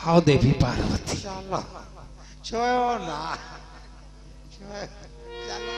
आओ देवी पार्वती। चलो छोड़ो ना, चलो।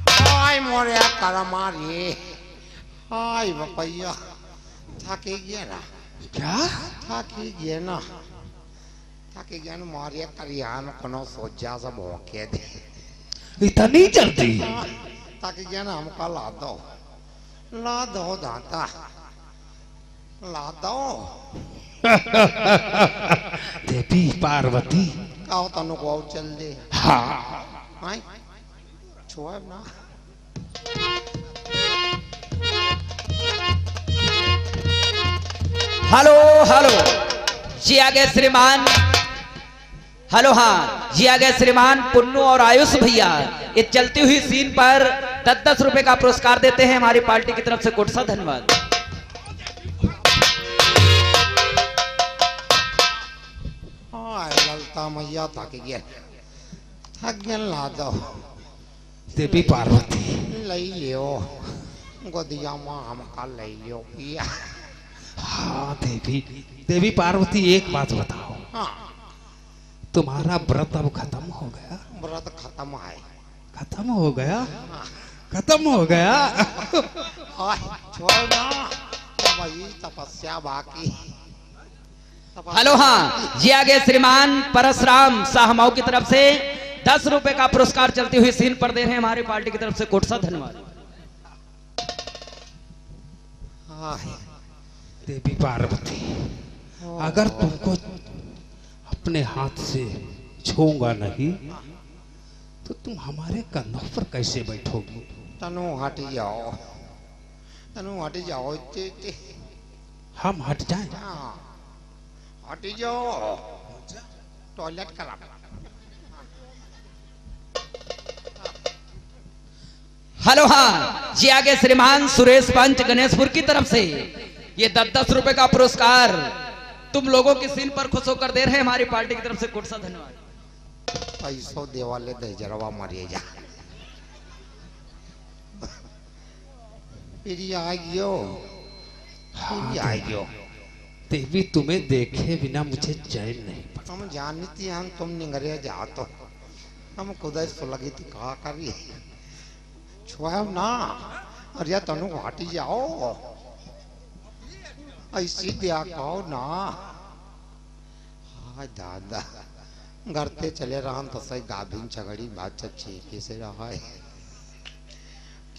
हाय मोरे करमारी, हाय बपैया, थकी गया ना। क्या थकी गया ना, थकी गया ना। मोरे करियान कोनो सोचा सब होके दे। इतनी जल्दी? थकी गया ना, हमको ला दो दाता, ला दो। देवी पार्वती। कहो तनु को चल दे। हाँ हाय छोड़ ना। हेलो हेलो जी आ गए श्रीमान। हेलो हाँ जी आ गए श्रीमान पुन्नू और आयुष भैया। ये चलती हुई सीन पर 10-10 रुपए का पुरस्कार देते हैं हमारी पार्टी की तरफ से। कोट सा धन्यवाद। हाय ललता मैया थक गया, ला दो। देवी पार्वती। ले लियो गोदिया माँ, हमका ले लियो पिया। हाँ देवी पार्वती एक बात बताओ। हाँ तुम्हारा व्रत अब खत्म हो गया? व्रत खत्म है। खत्म हो गया? खत्म हो गया? हाय छोड़ ना, वही तपस्या बाकी। हेलो हाँ जी आ गए श्रीमान परशुराम साहमाओं की तरफ से 10 रुपए का पुरस्कार चलती हुई सीन पर दे रहे हैं हमारी पार्टी की तरफ से। कोट सा धन्यवाद। हाय देवी पार्वती, अगर तुमको अपने हाथ से छूंगा नहीं तो तुम हमारे कंधों पर कैसे बैठोगी? तनु हट जाओ, तनु हट जाओ। हम हट जाएं? हाँ हट जाओ, टॉयलेट करा। हेलो हाँ जी आगे श्रीमान सुरेश पंच गणेशपुर की तरफ से ये 10-10 रुपए का पुरस्कार तुम लोगों की सीन पर खुश होकर दे रहे हैं हमारी पार्टी की तरफ से। कोट सा धन्यवाद। पैसों देवाले दे जरवा मरिए जा। फिर आ गयो, आ गयो। देवी तुम्हें देखे बिना मुझे चैन नहीं। हम जानती हम तुम निगरे जा तो हम खुद लगी थी कहा करी। छुआ ना, अरे तनु हटी जाओ, ऐसी दिया कहो ना। हाँ दादा घरते चले रहा तो सही गाभिन झगड़ी बात अच्छी से रहा है।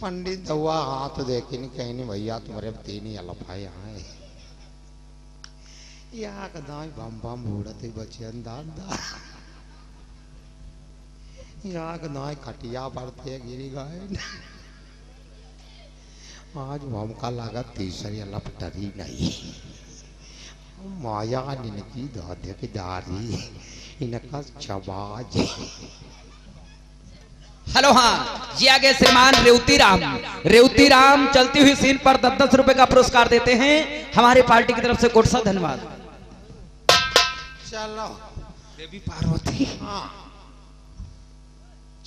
पंडित दवा हाथ देखी नहीं कहीं नहीं भैया तुम्हारे तीन ही अलफाए आए। या कदाई बम बम बूढ़ते बच्चन दादा, या कदाई खटिया पड़ते गिरी गए। आज हमका लगा तीसरी अलफ डरी नहीं। माया इनकी दादे की दारी, इनका छबाज। हेलो हाँ जी आगे श्रीमान रेवती राम चलती हुई सीन पर 10-10 रुपए का पुरस्कार देते हैं हमारी पार्टी की तरफ से। कोट सा धन्यवाद। चलो देवी पार्वती। हाँ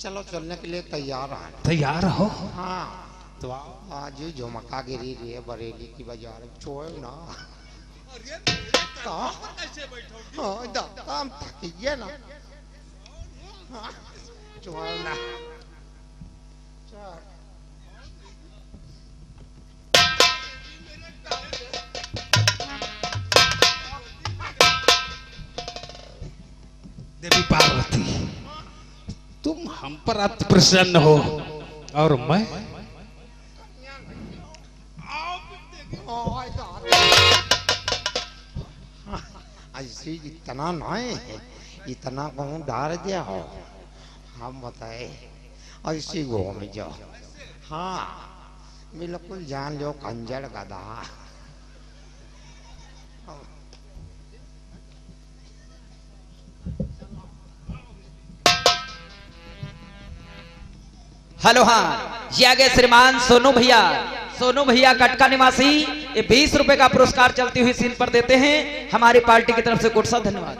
चलो चलने के लिए तैयार है। तैयार हो? हाँ तो आज ही झुमका गिरी रही है बरेली की बाजार। छोड़ ना हम थकी गए ना। हाँ, छोड़ ना। देवी पार्वती, तुम हम पर अति प्रसन्न हो और मैं ऐसी इतना नहीं, इतना कहूँ डार दिया हो। हम बताए ऐसी घूम जाओ। हाँ बिल्कुल जान लो कंजर गधा। हेलो हाँ जी आगे श्रीमान सोनू भैया कटका निवासी ये 20 रुपए का पुरस्कार चलती हुई सीन पर देते हैं हमारी पार्टी की तरफ से। कोट सा धन्यवाद।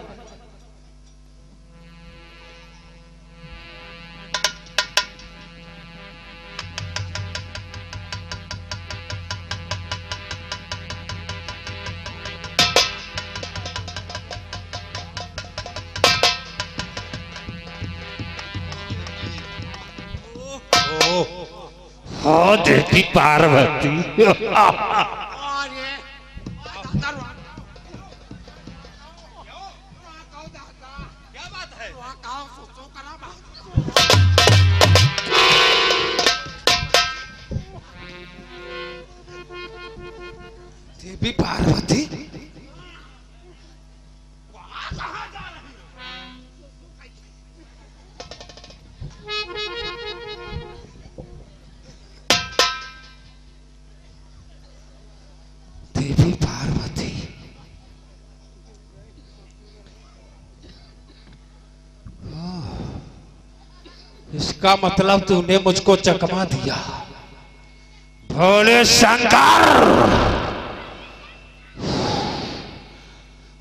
हो देवी पार्वती। देवी पार्वती देवी पार्वती इसका मतलब तूने मुझको चकमा दिया। भोले शंकर,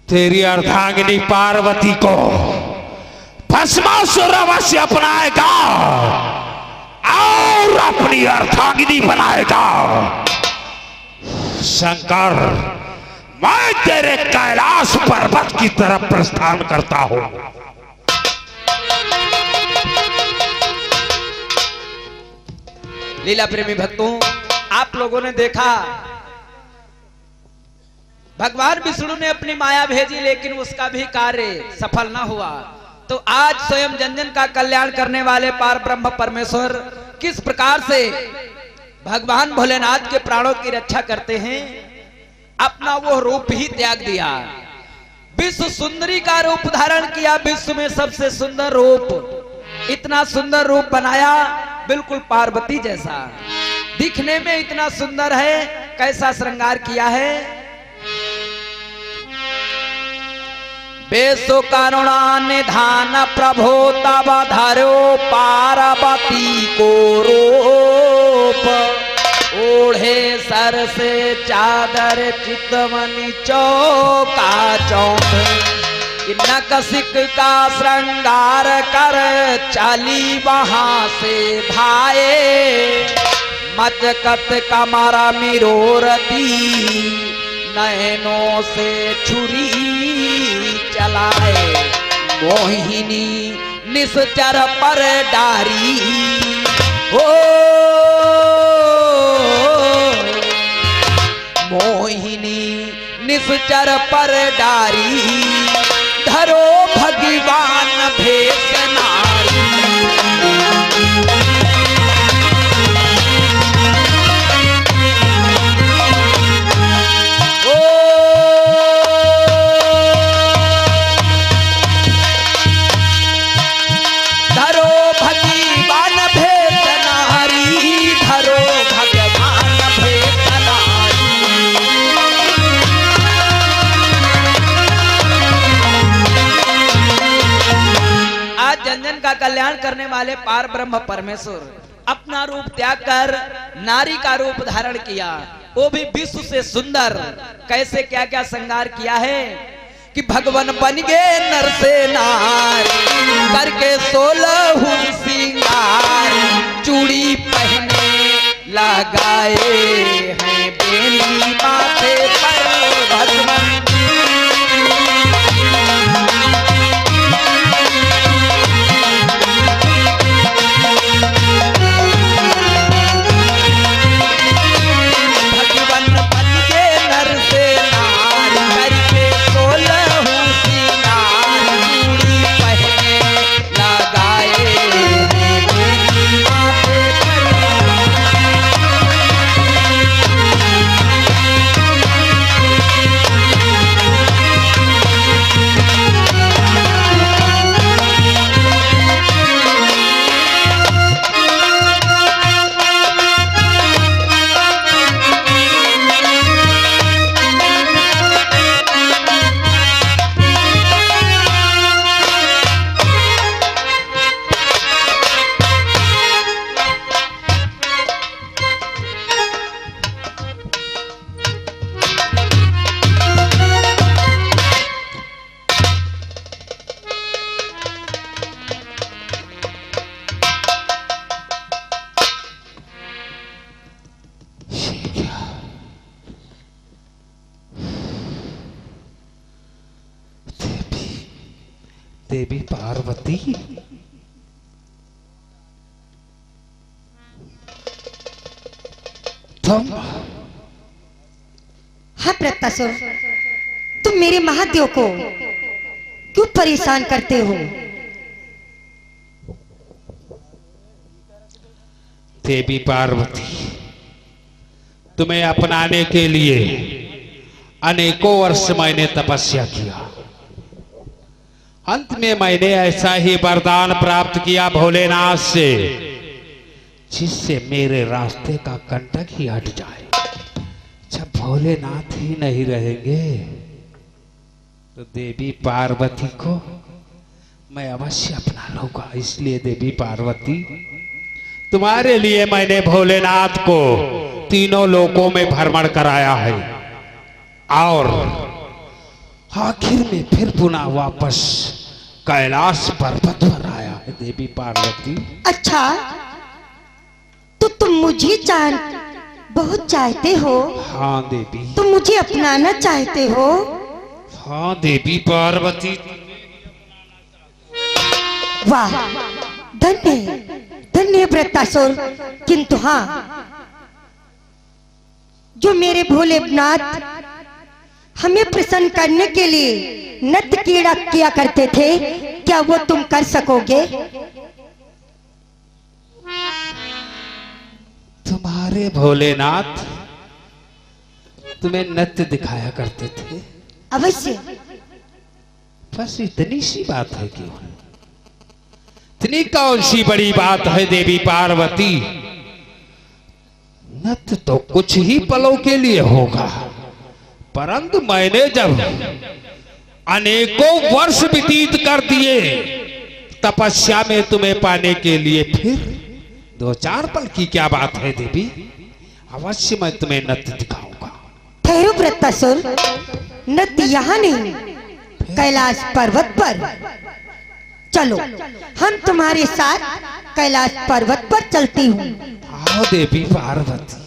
तेरी अर्धांगिनी पार्वती को भस्मासुर अवश्य अपनाएगा और अपनी अर्धांगिनी बनाएगा। शंकर, मैं तेरे कैलाश पर्वत की तरफ प्रस्थान करता हूं। लीला प्रेमी भक्तों, आप लोगों ने देखा भगवान विष्णु ने अपनी माया भेजी, लेकिन उसका भी कार्य सफल ना हुआ। तो आज स्वयं जन का कल्याण करने वाले पार ब्रह्म परमेश्वर किस प्रकार से भगवान भोलेनाथ के प्राणों की रक्षा करते हैं, अपना वो रूप ही त्याग दिया। विश्व सुंदरी का रूप धारण किया, विश्व में सबसे सुंदर रूप, इतना सुंदर रूप बनाया, बिल्कुल पार्वती जैसा दिखने में इतना सुंदर है। कैसा श्रृंगार किया है। बेसो करुणा निधान प्रभो तब धरो पार्वती को रूप, ओढ़े सर से चादर चितवनी चौका चौक, नकसिक का श्रृंगार कर चाली वहां से भाए, मचकत कमरा मिरोरती नयनों से छुरी चलाए, मोहिनी निश्चर पर डारी, ओ मोहिनी निश्चर पर डारी, धरो भगवान भेष नारी। का कल्याण करने वाले पार ब्रह्म परमेश्वर अपना रूप त्याग कर नारी का रूप धारण किया, वो भी विश्व से सुंदर। कैसे क्या क्या श्रृंगार किया है कि भगवान बन गए नर से नारी, करके 16 श्रृंगार, चूड़ी पहने लगाए हैं बेली माथे पर भगवान। देवी पार्वती, तुम? हाँ प्रत्यासुर, तुम मेरे महादेव को क्यों परेशान करते हो? देवी पार्वती, तुम्हें अपनाने के लिए अनेकों वर्ष मैंने तपस्या किया। अंत में मैंने ऐसा ही वरदान प्राप्त किया भोलेनाथ से, जिससे मेरे रास्ते का कंटक ही हट जाए। जब भोलेनाथ ही नहीं रहेंगे तो देवी पार्वती को मैं अवश्य अपना लूंगा। इसलिए देवी पार्वती, तुम्हारे लिए मैंने भोलेनाथ को तीनों लोकों में भ्रमण कराया है और आखिर में फिर पुनः वापस कैलाश पर्वत पर आया है। देवी पार्वती, अच्छा, तो तुम मुझे बहुत चाहते हो? हाँ देवी। तुम मुझे अपनाना चाहते हो? हाँ देवी पार्वती। वाह, धन्य धन्य प्रत्यासुर। किंतु हाँ, जो मेरे भोलेनाथ हमें प्रसन्न करने के लिए नृत्य क्रीड़ा किया करते थे, क्या वो तुम कर सकोगे? तुम्हारे भोलेनाथ तुम्हें नृत्य दिखाया करते थे? अवश्य। बस इतनी सी बात है क्यों? इतनी कौन सी बड़ी बात है देवी पार्वती? नृत्य तो कुछ ही पलों के लिए होगा, परंतु मैंने जब अनेकों वर्ष व्यतीत कर दिए तपस्या में तुम्हें पाने के लिए, फिर 2-4 पल की क्या बात है देवी? अवश्य मैं तुम्हें नृत्य दिखाऊंगा। ठहरो प्रत्यासुर, नृत्य यहाँ नहीं, कैलाश पर्वत पर चलो। हम तुम्हारे साथ कैलाश पर्वत पर चलती हूँ। आओ देवी पार्वती।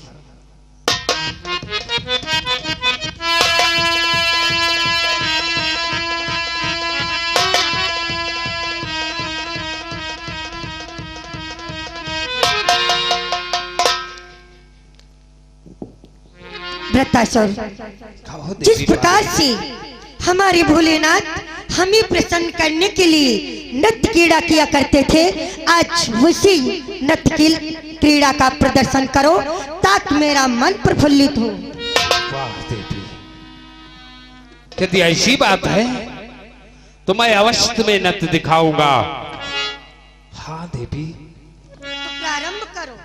प्रत्यासुर, जिस प्रकार से हमारे भोलेनाथ हमें प्रसन्न करने के लिए नृत्य क्रीड़ा किया करते थे, आज उसी नृत्य क्रीड़ा का प्रदर्शन करो ताकि मेरा मन प्रफुल्लित हो। वाह देवी, यदि ऐसी बात है तो मैं अवश्य तुम्हें नृत्य दिखाऊंगा। हाँ देवी, प्रारंभ करो।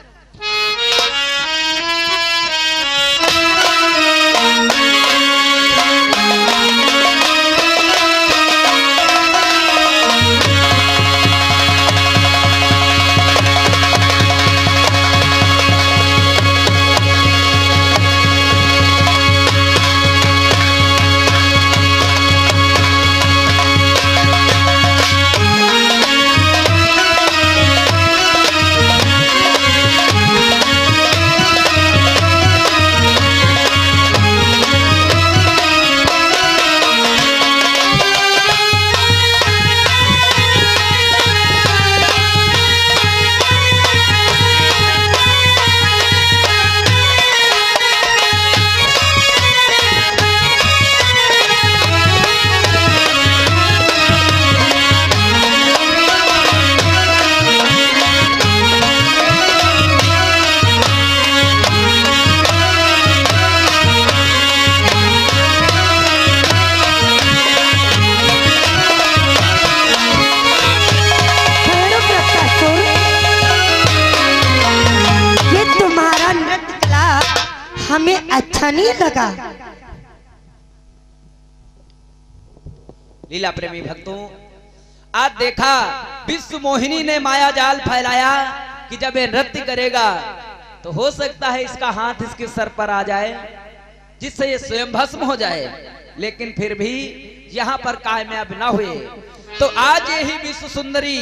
हमें अच्छा नहीं लगा। लीला प्रेमी भक्तों, आज देखा विश्व मोहिनी ने माया जाल फैलाया कि जब ये नृत्य करेगा तो हो सकता है इसका हाथ इसके सर पर आ जाए, जिससे ये स्वयं भस्म हो जाए, लेकिन फिर भी यहाँ पर कामयाब ना हुए। तो आज यही विश्व सुंदरी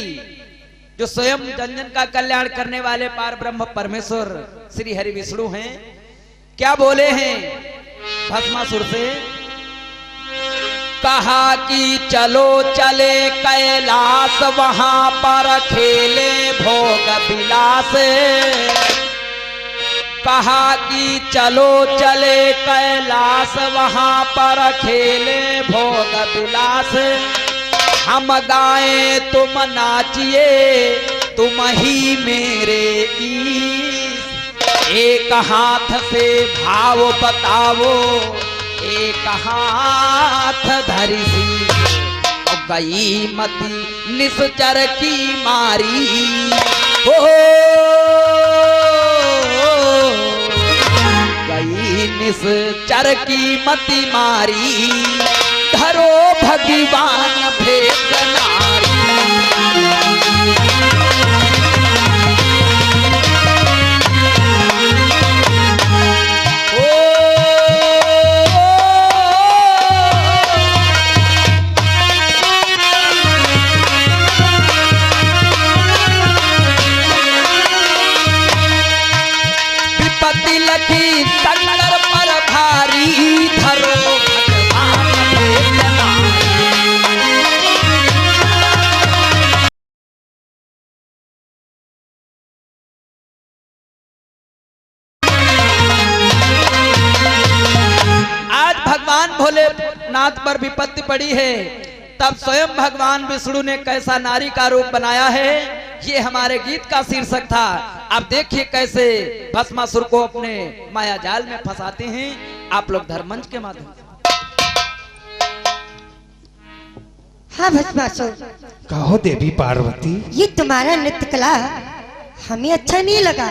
जो स्वयं जन जन का कल्याण करने वाले पार ब्रह्म परमेश्वर श्री हरि विष्णु हैं, क्या बोले हैं भस्मासुर से? कहा कि चलो चले कैलाश, वहां पर खेले भोग विलास। कहा कि चलो चले कैलाश, वहां पर खेले भोग विलास। हम गाएं तुम नाचिए, तुम ही मेरे ईश। एक हाथ से भाव बताओ, एक हाथ धरी सी। गई मती निश्चर की मारी, हो गई निश्चर की मती मारी। धरो भगवान भेद नारी। विपत्ति लखी टक्कर पर भारी, धरो भगवान भेद नारी। आज भगवान भोलेनाथ पर विपत्ति पड़ी है, तब स्वयं भगवान विष्णु ने कैसा नारी का रूप बनाया है, ये हमारे गीत का शीर्षक था। अब देखिए कैसे भस्मासुर को अपने माया जाल में फंसाते हैं आप लोग धर्मंच के माध्यम से। हाँ भस्मासुर, कहो देवी पार्वती। ये तुम्हारा नृत्य कला हमें अच्छा नहीं लगा।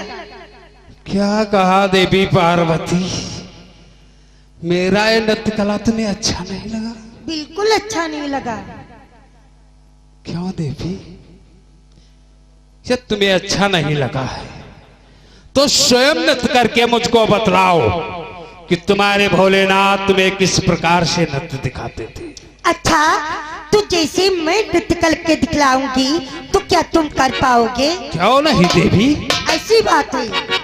क्या कहा देवी पार्वती? मेरा ये नृत्य कला तुम्हें अच्छा नहीं लगा? बिल्कुल अच्छा नहीं लगा। क्यों देवी? जब तुम्हें अच्छा नहीं लगा है तो स्वयं नृत्य करके मुझको बतलाओ कि तुम्हारे भोलेनाथ तुम्हें किस प्रकार से नृत्य दिखाते थे। अच्छा, तो जैसे मैं नृत्य करके दिखलाऊंगी तो क्या तुम कर पाओगे? क्यों नहीं देवी? ऐसी बात है।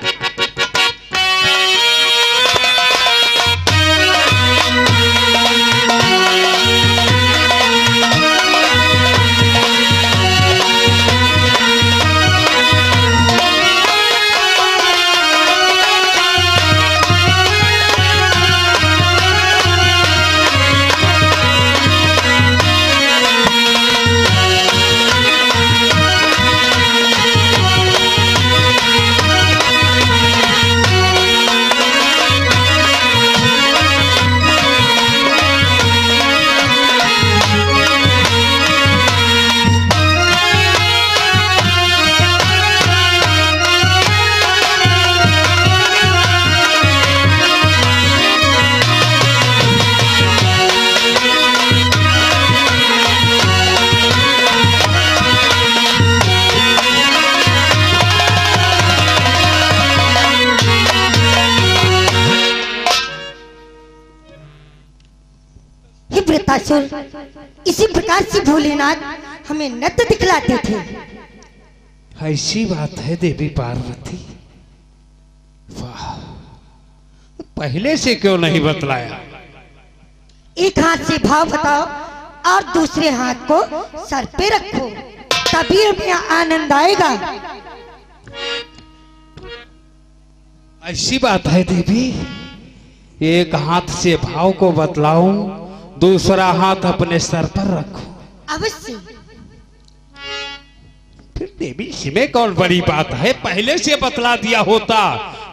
इसी प्रकार से भोलेनाथ हमें नृत्य दिखलाते थे। ऐसी बात है देवी पार्वती? वाह, पहले से क्यों नहीं बतलाया? एक हाथ से भाव बताओ और दूसरे हाथ को सर पे रखो, तभी हमें आनंद आएगा। ऐसी बात है देवी? एक हाथ से भाव को बतलाऊं, दूसरा हाथ अपने सर पर रखो। अवश्य। फिर देवी इसमें कौन बड़ी बात है? पहले से बतला दिया होता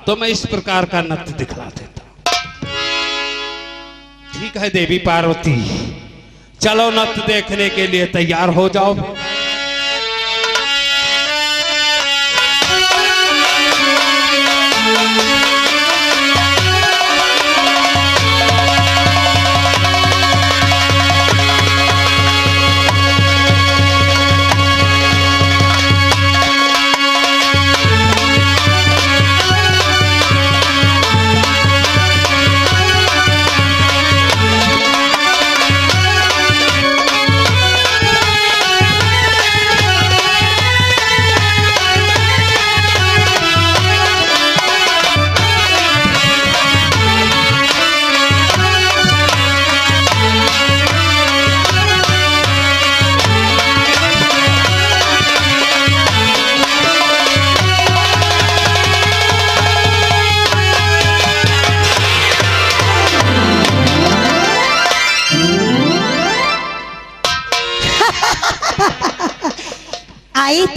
तो मैं इस प्रकार का नृत्य दिखला देता। ठीक है देवी पार्वती, चलो नृत्य देखने के लिए तैयार हो जाओ।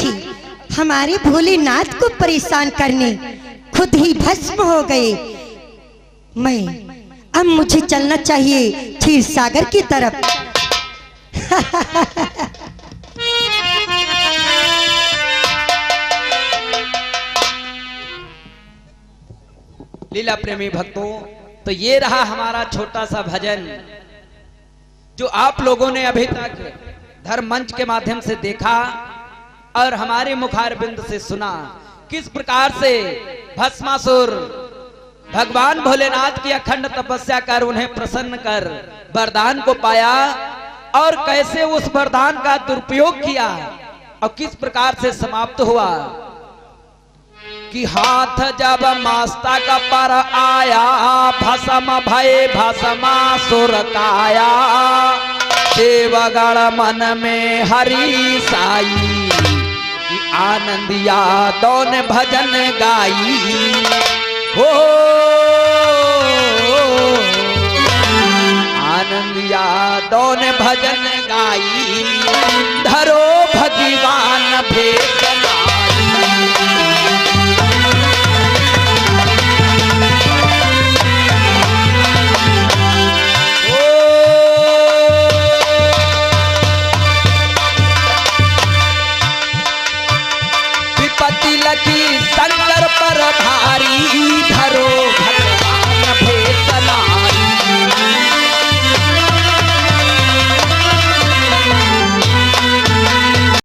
थी हमारे भोलेनाथ को परेशान करने, खुद ही भस्म हो गए। अब मुझे चलना चाहिए क्षीर सागर की तरफ। लीला प्रेमी भक्तों, तो ये रहा हमारा छोटा सा भजन जो आप लोगों ने अभी तक धर्म मंच के माध्यम से देखा और हमारे मुखारबिंद से सुना। किस प्रकार से भस्मासुर भगवान भोलेनाथ की अखंड तपस्या कर उन्हें प्रसन्न कर वरदान को पाया और कैसे उस वरदान का दुरुपयोग किया और किस प्रकार से समाप्त हुआ कि हाथ जब मस्तक पर आया भस्म भय भस्मासुर काया, देवगण मन में हरि साई, आनंदिया दोन भजन गाई हो, आनंदिया दोन भजन गाई, धरो भगवान भेष लकी संग